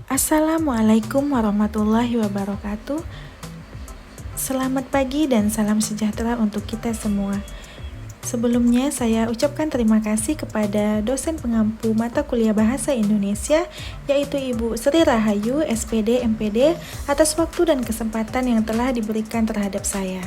Assalamualaikum warahmatullahi wabarakatuh. Selamat pagi dan salam sejahtera untuk kita semua. Sebelumnya saya ucapkan terima kasih kepada dosen pengampu mata kuliah Bahasa Indonesia, yaitu Ibu Sri Rahayu, SPD, MPD, atas waktu dan kesempatan yang telah diberikan terhadap saya.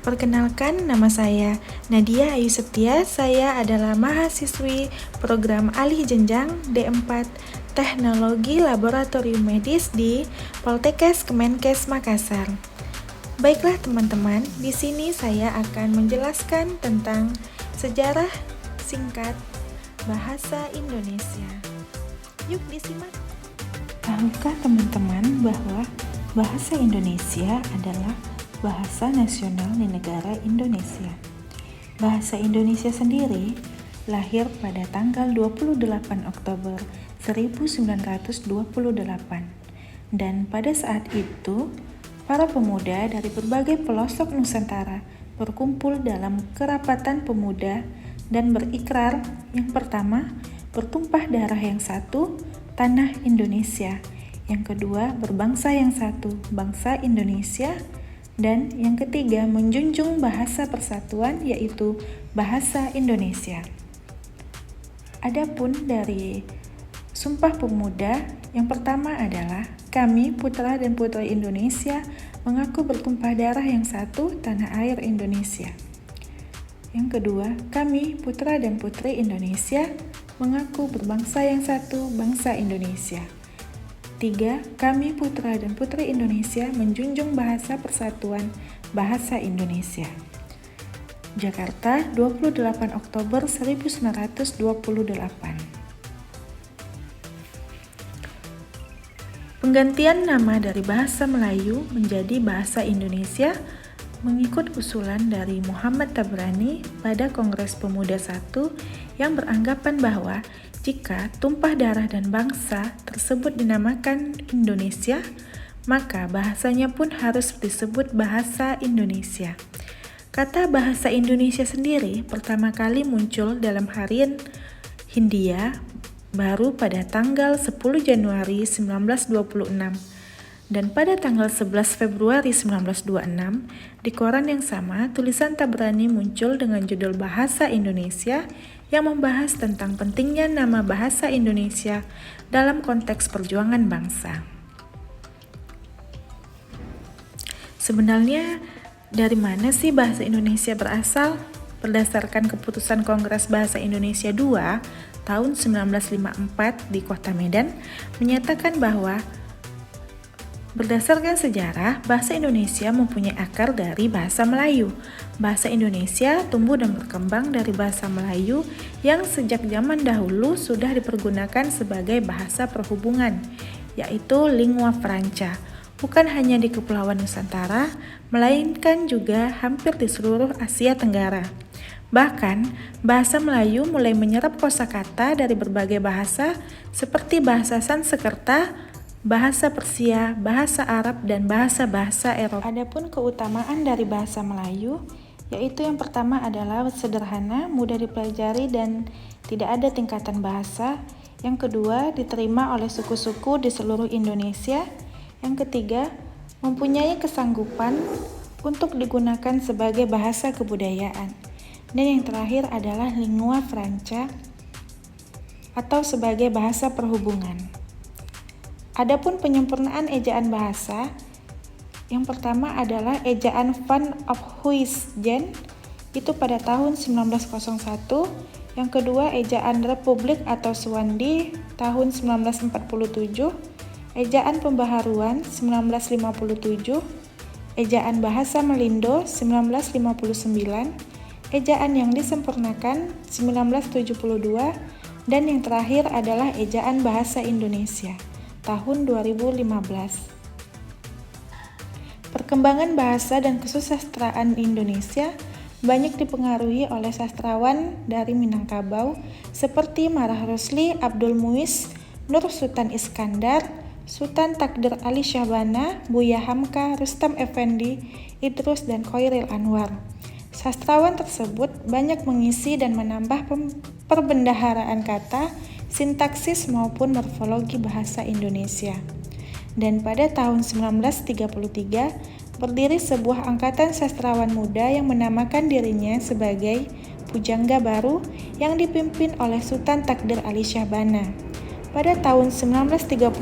Perkenalkan, nama saya Nadia Ayu Setia. Saya adalah mahasiswi program alih jenjang D4 Teknologi Laboratorium Medis di Poltekkes Kemenkes Makassar. Baiklah teman-teman, di sini saya akan menjelaskan tentang sejarah singkat bahasa Indonesia. Yuk disimak. Tahukah teman-teman bahwa bahasa Indonesia adalah bahasa nasional di negara Indonesia? Bahasa Indonesia sendiri lahir pada tanggal 28 Oktober 1928, dan pada saat itu para pemuda dari berbagai pelosok Nusantara berkumpul dalam kerapatan pemuda dan berikrar, yang pertama, bertumpah darah yang satu, tanah Indonesia; yang kedua, berbangsa yang satu, bangsa Indonesia; dan yang ketiga, menjunjung bahasa persatuan, yaitu bahasa Indonesia. Adapun dari Sumpah Pemuda, yang pertama adalah kami putra dan putri Indonesia mengaku bertumpah darah yang satu, tanah air Indonesia. Yang kedua, kami putra dan putri Indonesia mengaku berbangsa yang satu, bangsa Indonesia. 3. Kami putra dan putri Indonesia menjunjung bahasa persatuan, bahasa Indonesia. Jakarta, 28 Oktober 1928. Penggantian nama dari bahasa Melayu menjadi bahasa Indonesia mengikut usulan dari Muhammad Tabrani pada Kongres Pemuda I yang beranggapan bahwa jika tumpah darah dan bangsa tersebut dinamakan Indonesia, maka bahasanya pun harus disebut bahasa Indonesia. Kata bahasa Indonesia sendiri pertama kali muncul dalam harian Hindia baru pada tanggal 10 Januari 1926, dan pada tanggal 11 Februari 1926 di koran yang sama tulisan Tabrani muncul dengan judul Bahasa Indonesia yang membahas tentang pentingnya nama bahasa Indonesia dalam konteks perjuangan bangsa. Sebenarnya dari mana sih bahasa Indonesia berasal? Berdasarkan keputusan Kongres Bahasa Indonesia II tahun 1954 di Kota Medan menyatakan bahwa berdasarkan sejarah, bahasa Indonesia mempunyai akar dari bahasa Melayu. Bahasa Indonesia tumbuh dan berkembang dari bahasa Melayu yang sejak zaman dahulu sudah dipergunakan sebagai bahasa perhubungan, yaitu lingua franca, bukan hanya di Kepulauan Nusantara, melainkan juga hampir di seluruh Asia Tenggara. Bahkan, bahasa Melayu mulai menyerap kosakata dari berbagai bahasa seperti bahasa Sanskerta, bahasa Persia, bahasa Arab, dan bahasa-bahasa Eropa. Adapun keutamaan dari bahasa Melayu, yaitu yang pertama adalah sederhana, mudah dipelajari, dan tidak ada tingkatan bahasa. Yang kedua, diterima oleh suku-suku di seluruh Indonesia. Yang ketiga, mempunyai kesanggupan untuk digunakan sebagai bahasa kebudayaan. Dan yang terakhir adalah lingua franca atau sebagai bahasa perhubungan. Adapun penyempurnaan ejaan bahasa, yang pertama adalah ejaan Van Ophuijsen itu pada tahun 1901, yang kedua ejaan Republik atau Suwandi tahun 1947, ejaan Pembaharuan 1957, ejaan Bahasa Melindo 1959, ejaan yang disempurnakan 1972, dan yang terakhir adalah ejaan Bahasa Indonesia tahun 2015. Perkembangan bahasa dan kesusastraan Indonesia banyak dipengaruhi oleh sastrawan dari Minangkabau seperti Marah Rusli, Abdul Muiz, Nur Sultan Iskandar, Sultan Takdir Ali Syahbana, Buya Hamka, Rustam Effendi, Idrus, dan Khairil Anwar. Sastrawan tersebut banyak mengisi dan menambah perbendaharaan kata, sintaksis maupun morfologi bahasa Indonesia. Dan pada tahun 1933, berdiri sebuah angkatan sastrawan muda yang menamakan dirinya sebagai Pujangga Baru yang dipimpin oleh Sultan Takdir Ali Syahbana. Pada tahun 1936,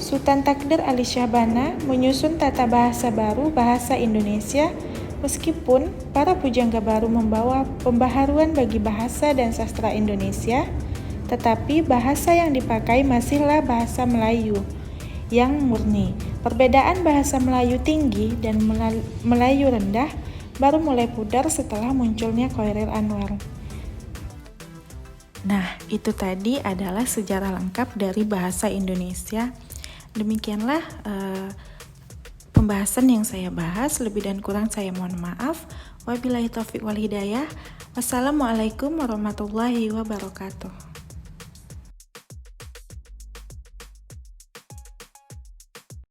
Sultan Takdir Ali Syahbana menyusun tata bahasa baru bahasa Indonesia. Meskipun para pujangga baru membawa pembaharuan bagi bahasa dan sastra Indonesia, tetapi bahasa yang dipakai masihlah bahasa Melayu yang murni. Perbedaan bahasa Melayu tinggi dan Melayu rendah baru mulai pudar setelah munculnya Khairil Anwar. Nah, itu tadi adalah sejarah lengkap dari bahasa Indonesia. Demikianlah pembahasan yang saya bahas. Lebih dan kurang saya mohon maaf. Wabillahi taufiq wal hidayah. Wassalamualaikum warahmatullahi wabarakatuh.